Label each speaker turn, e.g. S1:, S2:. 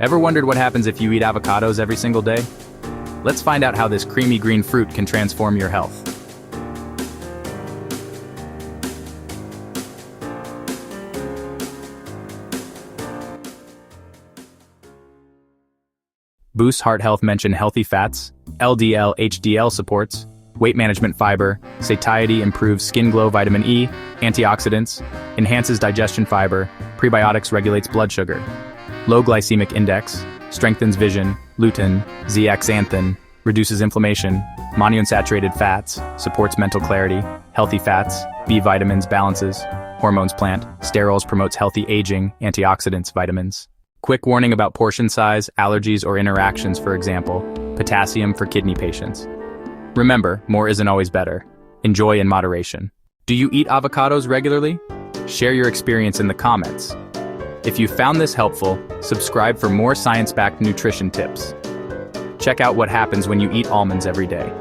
S1: Ever wondered what happens if you eat avocados every single day? Let's find out how this creamy green fruit can transform your health. Boosts heart health. Mention healthy fats, LDL, HDL supports, weight management. Fiber, satiety improves skin glow. Vitamin E, antioxidants, enhances digestion. Fiber, prebiotics regulates blood sugar. Low glycemic index, strengthens vision. Lutein, zeaxanthin, reduces inflammation. Monounsaturated fats, supports mental clarity. Healthy fats, B vitamins, balances. Hormones. Plant, sterols, promotes healthy aging. Antioxidants. Vitamins. Quick warning about portion size, allergies, or interactions. For example, potassium for kidney patients. Remember, more isn't always better. Enjoy in moderation. Do you eat avocados regularly? Share your experience in the comments. If you found this helpful, subscribe for more science-backed nutrition tips. Check out what happens when you eat almonds every day.